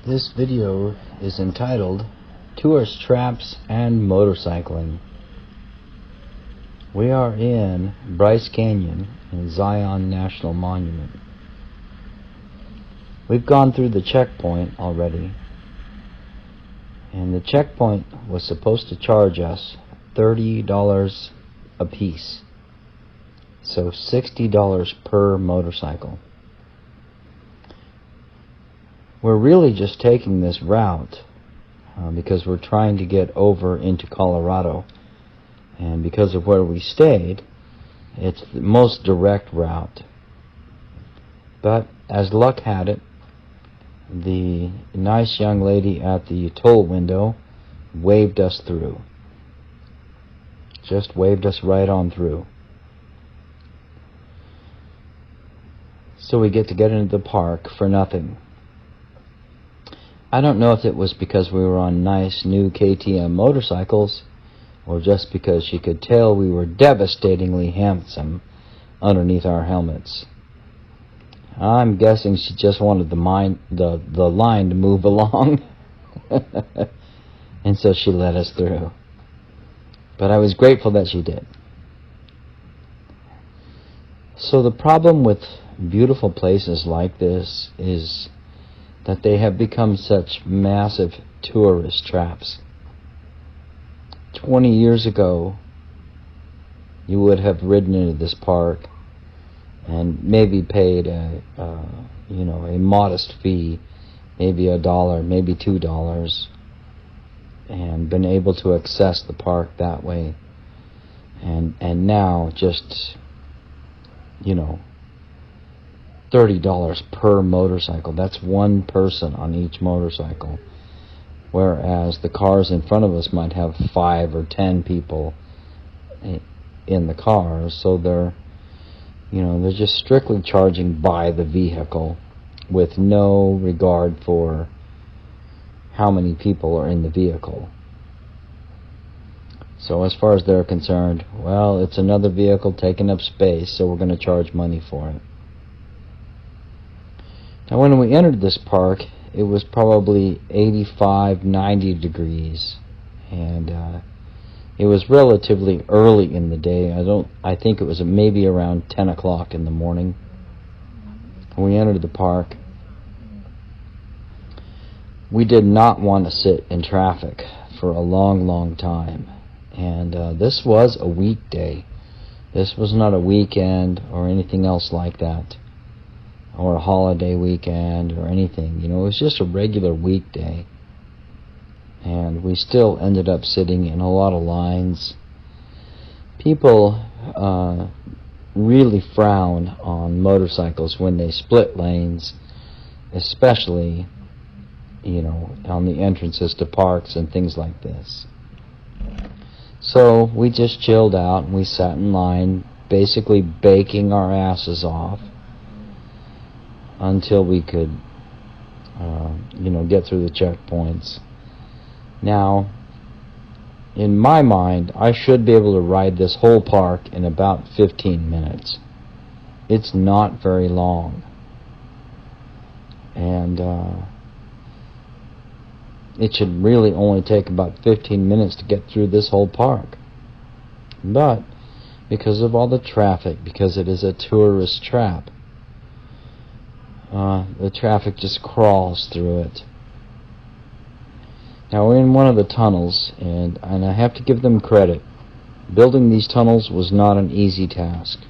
This video is entitled Tourist Traps and Motorcycling. We are in Bryce Canyon in Zion National Monument. We've gone through the checkpoint already, and the checkpoint was supposed to charge us $30 a piece, so $60 per motorcycle. We're really just taking this route because we're trying to get over into Colorado, and because of where we stayed, it's the most direct route. But as luck had it, the nice young lady at the toll window waved us through. Just waved us right on through. So we get into the park for nothing. I don't know if it was because we were on nice new KTM motorcycles, or just because she could tell we were devastatingly handsome underneath our helmets. I'm guessing she just wanted the line to move along, and so she let us through. But I was grateful that she did. So the problem with beautiful places like this is that they have become such massive tourist traps. 20 years ago, you would have ridden into this park and maybe paid a modest fee, maybe $1, maybe $2, and been able to access the park that way. And now just, $30 per motorcycle. That's one person on each motorcycle, whereas the cars in front of us might have 5 or 10 people in the cars. So they're just strictly charging by the vehicle with no regard for how many people are in the vehicle. So as far as they're concerned, well, it's another vehicle taking up space, so we're going to charge money for it. Now, when we entered this park, it was probably 85, 90 degrees, and it was relatively early in the day. I think it was maybe around 10 o'clock in the morning when we entered the park. We did not want to sit in traffic for a long, long time, and this was a weekday. This was not a weekend or anything else like that, or a holiday weekend or anything. It was just a regular weekday. And we still ended up sitting in a lot of lines. People really frown on motorcycles when they split lanes, especially, on the entrances to parks and things like this. So we just chilled out and we sat in line, basically baking our asses off until we could, get through the checkpoints. Now, in my mind, I should be able to ride this whole park in about 15 minutes. It's not very long. And it should really only take about 15 minutes to get through this whole park. But because of all the traffic, because it is a tourist trap, the traffic just crawls through it. Now, we're in one of the tunnels, and I have to give them credit. Building these tunnels was not an easy task.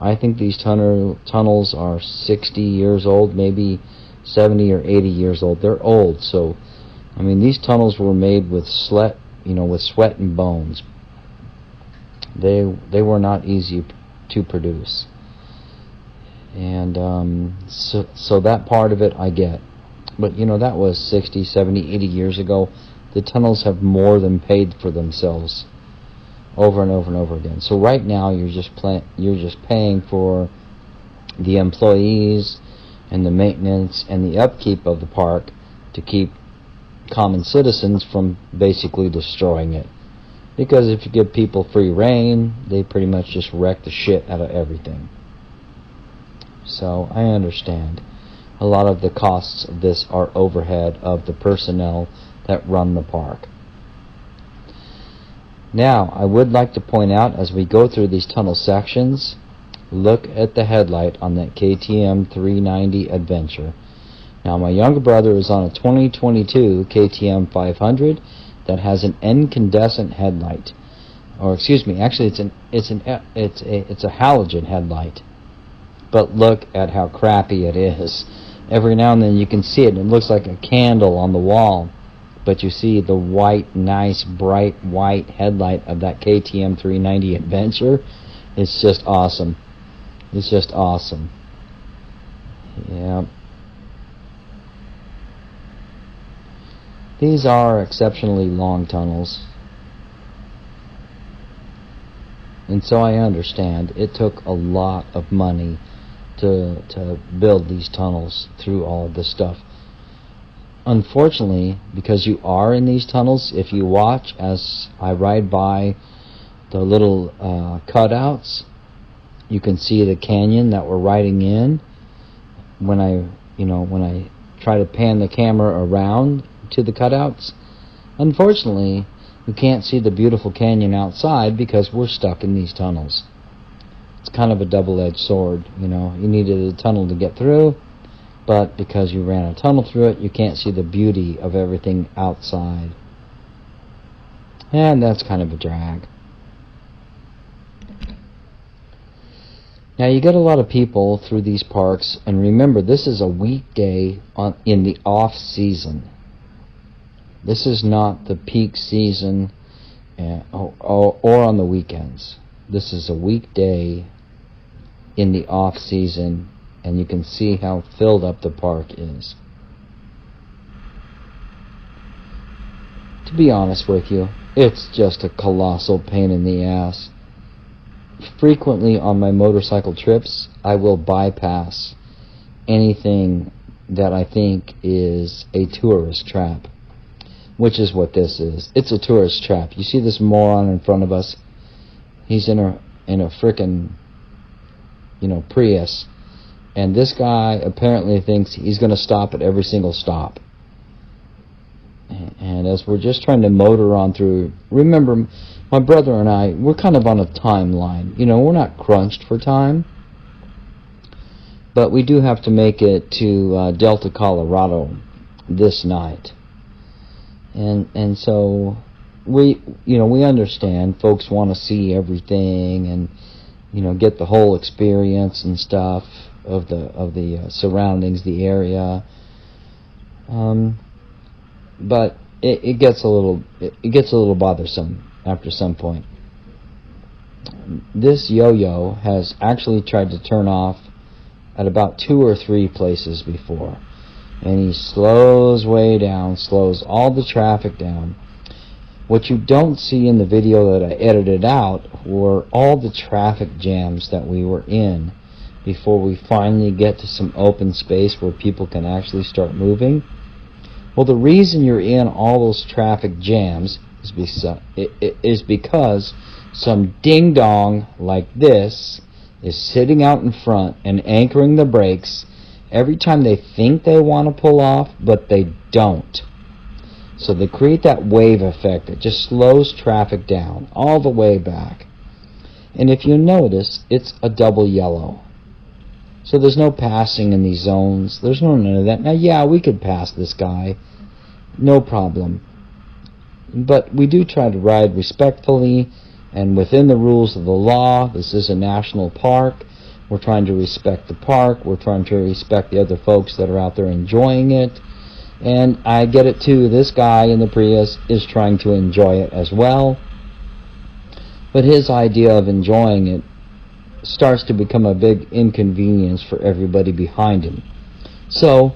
I think these tunnels are 60 years old, maybe 70 or 80 years old. They're old, so these tunnels were made with sweat and bones. They were not easy to produce. And so that part of it I get. But that was 60, 70, 80 years ago. The tunnels have more than paid for themselves over and over and over again. So right now you're just paying for the employees and the maintenance and the upkeep of the park to keep common citizens from basically destroying it. Because if you give people free rein, they pretty much just wreck the shit out of everything. So I understand. a lot of the costs of this are overhead of the personnel that run the park. Now, I would like to point out, as we go through these tunnel sections, look at the headlight on that KTM 390 Adventure. Now, my younger brother is on a 2022 KTM 500 that has an incandescent headlight, or excuse me, actually it's a halogen headlight. But look at how crappy it is. Every now and then you can see it, and it looks like a candle on the wall. But you see the white, nice, bright white headlight of that KTM 390 Adventure. It's just awesome. It's just awesome. Yeah. These are exceptionally long tunnels. And so I understand it took a lot of money to build these tunnels through all of this stuff. Unfortunately, because you are in these tunnels, if you watch as I ride by the little cutouts, you can see the canyon that we're riding in. When I try to pan the camera around to the cutouts, unfortunately, you can't see the beautiful canyon outside because we're stuck in these tunnels. It's kind of a double-edged sword, you know. You needed a tunnel to get through, but because you ran a tunnel through it, you can't see the beauty of everything outside. And that's kind of a drag. Now, you get a lot of people through these parks, and remember, this is a weekday in the off-season. This is not the peak season or on the weekends. This is a weekday in the off-season, and you can see how filled up the park is. To be honest with you, it's just a colossal pain in the ass. Frequently on my motorcycle trips, I will bypass anything that I think is a tourist trap, which is what this is. It's a tourist trap. You see this moron in front of us? He's in a frickin', Prius, and this guy apparently thinks he's going to stop at every single stop. And as we're just trying to motor on through, remember, my brother and I, we're kind of on a timeline. We're not crunched for time, but we do have to make it to Delta, Colorado this night. And so we understand folks want to see everything and get the whole experience and stuff of the surroundings, the area. But it gets a little bothersome after some point. This yo-yo has actually tried to turn off at about 2 or 3 places before, and he slows way down, slows all the traffic down. What you don't see in the video that I edited out were all the traffic jams that we were in before we finally get to some open space where people can actually start moving. Well, the reason you're in all those traffic jams is because some ding-dong like this is sitting out in front and anchoring the brakes every time they think they want to pull off, but they don't. So they create that wave effect that just slows traffic down all the way back. And if you notice, it's a double yellow. So there's no passing in these zones. There's none of that. Now, yeah, we could pass this guy. No problem. But we do try to ride respectfully and within the rules of the law. This is a national park. We're trying to respect the park. We're trying to respect the other folks that are out there enjoying it. And I get it too. This guy in the Prius is trying to enjoy it as well. But his idea of enjoying it starts to become a big inconvenience for everybody behind him. So,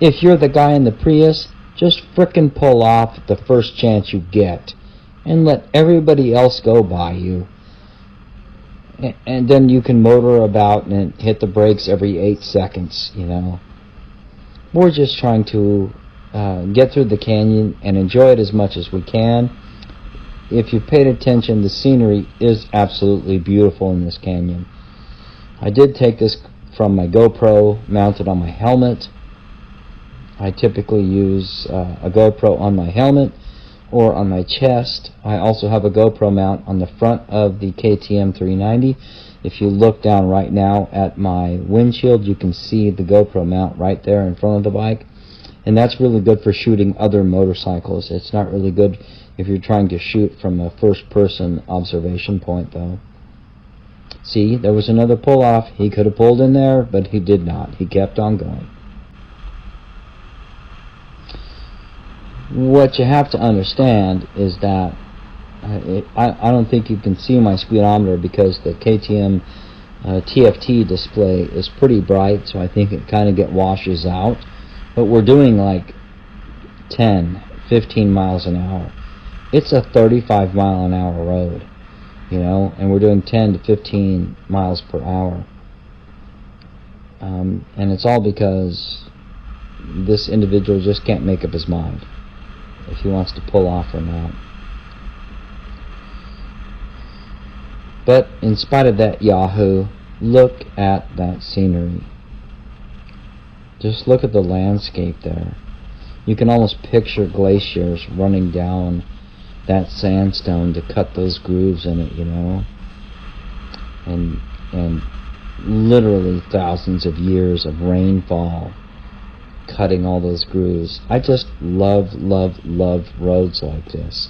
if you're the guy in the Prius, just frickin' pull off the first chance you get and let everybody else go by you. And then you can motor about and hit the brakes every 8 seconds, We're just trying to get through the canyon and enjoy it as much as we can. If you paid attention, the scenery is absolutely beautiful in this canyon. I did take this from my GoPro mounted on my helmet. I typically use a GoPro on my helmet or on my chest. I also have a GoPro mount on the front of the KTM 390. If you look down right now at my windshield, you can see the GoPro mount right there in front of the bike. And that's really good for shooting other motorcycles. It's not really good if you're trying to shoot from a first-person observation point, though. See, there was another pull-off. He could have pulled in there, but he did not. He kept on going. What you have to understand is that I don't think you can see my speedometer because the KTM TFT display is pretty bright, so I think it kind of washes out. But we're doing like 10, 15 miles an hour. It's a 35 mile an hour road, you know, and we're doing 10 to 15 miles per hour. And it's all because this individual just can't make up his mind if he wants to pull off or not. But in spite of that Yahoo, look at that scenery. Just look at the landscape there. You can almost picture glaciers running down that sandstone to cut those grooves in it, you know. And literally thousands of years of rainfall cutting all those grooves. I just love roads like this.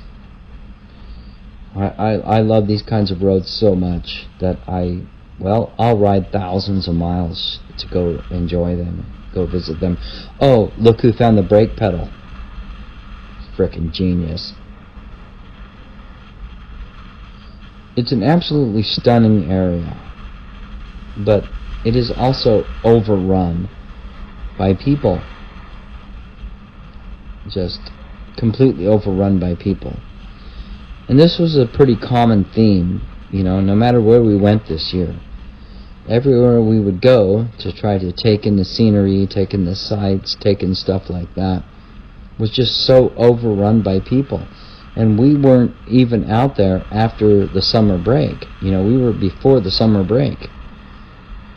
I love these kinds of roads so much that I'll ride thousands of miles to go enjoy them, go visit them. Oh, look who found the brake pedal. Frickin' genius. It's an absolutely stunning area, but it is also overrun by people. Just completely overrun by people. And this was a pretty common theme, you know, no matter where we went this year. Everywhere we would go to try to take in the scenery, take in the sights, take in stuff like that, was just so overrun by people. And we weren't even out there after the summer break. You know, we were before the summer break.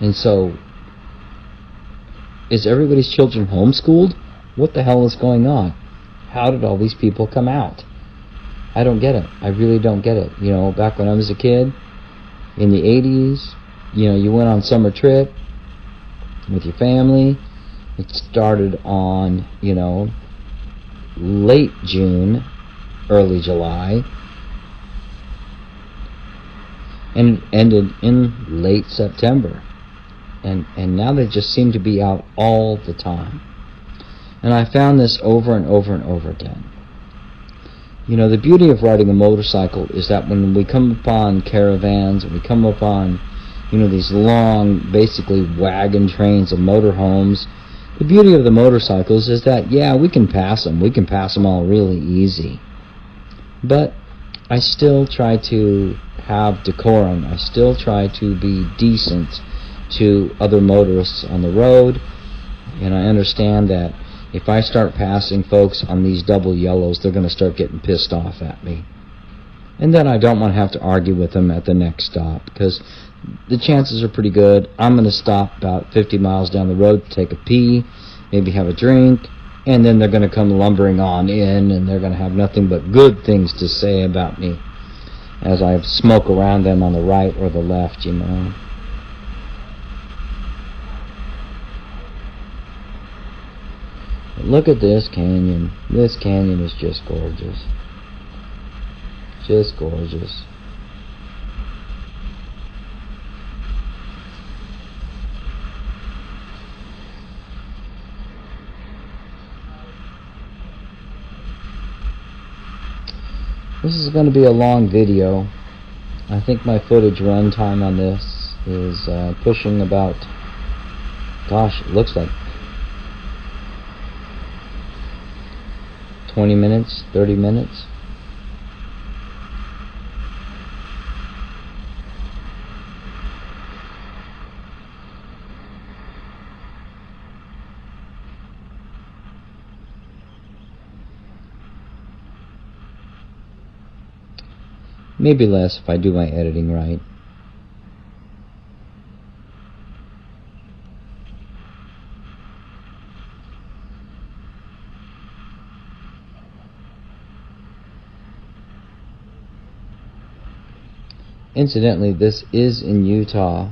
And so, is everybody's children homeschooled? What the hell is going on? How did all these people come out? I don't get it. I really don't get it. You know, back when I was a kid, in the 80s, you know, you went on summer trip with your family. It started on, you know, late June, early July, and it ended in late September. And now they just seem to be out all the time. And I found this over and over and over again. You know, the beauty of riding a motorcycle is that when we come upon caravans, and we come upon, you know, these long, basically wagon trains of motorhomes, the beauty of the motorcycles is that, yeah, we can pass them. We can pass them all really easy. But I still try to have decorum. I still try to be decent to other motorists on the road. And I understand that if I start passing folks on these double yellows, they're going to start getting pissed off at me. And then I don't want to have to argue with them at the next stop, because the chances are pretty good I'm going to stop about 50 miles down the road to take a pee, maybe have a drink, and then they're going to come lumbering on in, and they're going to have nothing but good things to say about me as I smoke around them on the right or the left, you know. Look at this canyon. This canyon is just gorgeous. Just gorgeous. This is going to be a long video. I think my footage run time on this is pushing about, gosh, it looks like 20 minutes, 30 minutes. Maybe less if I do my editing right. Incidentally, this is in Utah.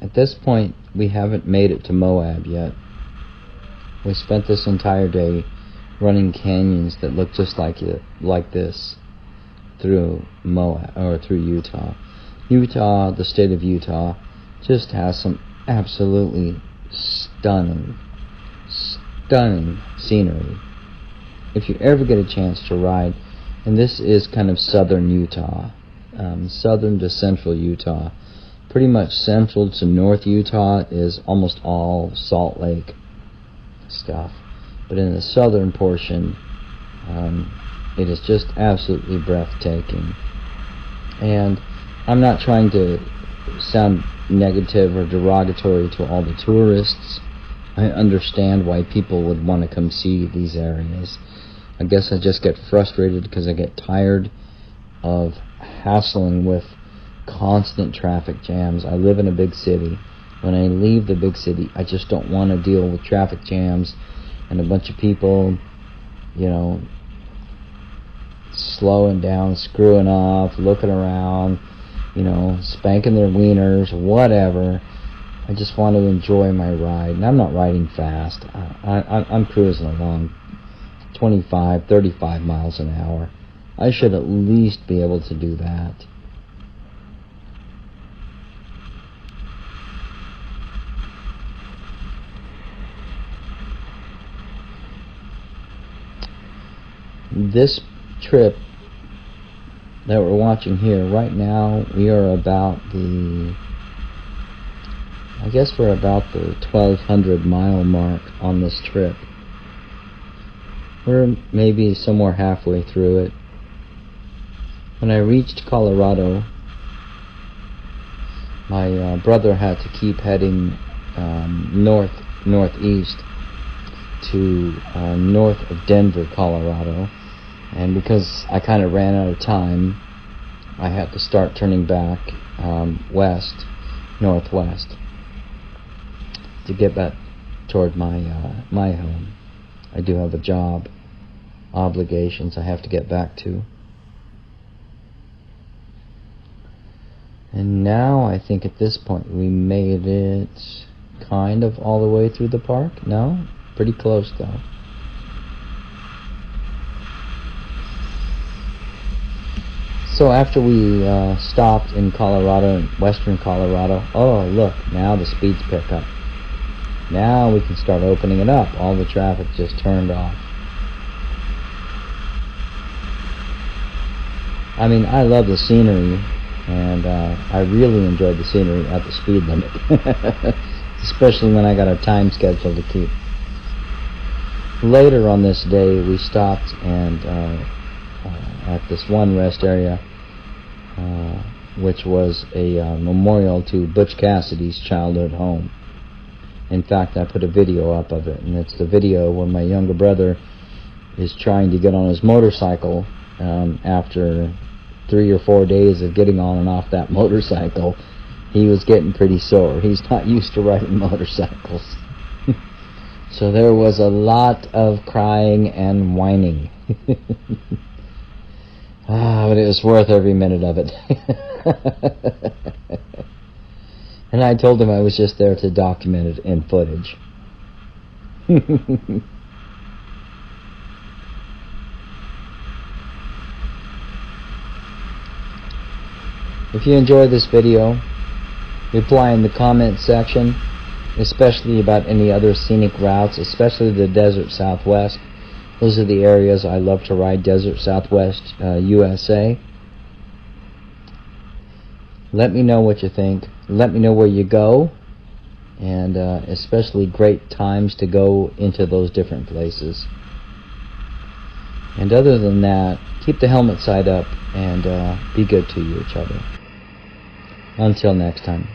At this point, we haven't made it to Moab yet. We spent this entire day running canyons that look just like this through Moab, or through Utah. Utah, the state of Utah, just has some absolutely stunning scenery. If you ever get a chance to ride, and this is kind of southern Utah, southern to central Utah. Pretty much central to North Utah is almost all Salt Lake stuff, but in the southern portion, it is just absolutely breathtaking. And I'm not trying to sound negative or derogatory to all the tourists. I understand why people would want to come see these areas. I guess I just get frustrated because I get tired of hassling with constant traffic jams. I live in a big city. When I leave the big city, I just don't want to deal with traffic jams and a bunch of people, slowing down, screwing off, looking around, spanking their wieners, whatever. I just want to enjoy my ride. And I'm not riding fast. I'm cruising along 25, 35 miles an hour. I should at least be able to do that. This trip that we're watching here, right now we are about the 1,200 mile mark on this trip. We're maybe somewhere halfway through it. When I reached Colorado, my brother had to keep heading northeast to north of Denver, Colorado. And because I kind of ran out of time, I had to start turning back northwest, to get back toward my home. I do have a job, obligations I have to get back to. And now I think at this point we made it kind of all the way through the park. No? Pretty close though. So after we stopped in Colorado, in western Colorado, oh look, now the speeds pick up. Now we can start opening it up. All the traffic just turned off. I mean, I love the scenery, and I really enjoyed the scenery at the speed limit. Especially when I got a time schedule to keep. Later on this day, we stopped and at this one rest area, which was a memorial to Butch Cassidy's childhood home. In fact, I put a video up of it, and it's the video where my younger brother is trying to get on his motorcycle after 3 or 4 days of getting on and off that motorcycle. He was getting pretty sore. He's not used to riding motorcycles. So there was a lot of crying and whining. But it was worth every minute of it. And I told him I was just there to document it in footage. If you enjoyed this video, reply in the comment section, especially about any other scenic routes, especially the Desert Southwest. Those are the areas I love to ride, Desert Southwest USA. Let me know what you think. Let me know where you go, and especially great times to go into those different places. And other than that, keep the helmet side up and be good to each other. Until next time.